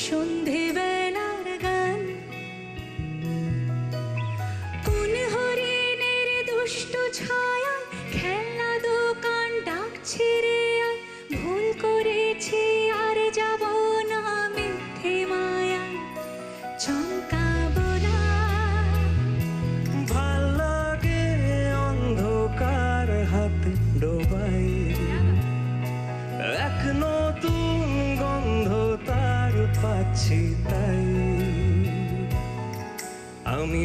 সন্ধেবেলার গান, কোন হরিণের দুষ্ট ছায়া খেলনা দোকান ডাকছে রে আয়, ভুল করেছি আর যাব না মিথ্যে মায়া চমকাবো না। ভাল লাগে অন্ধকার হাতে ডোবাই, এক নতুন গন্ধ তার পাচ্ছি তাই। আমি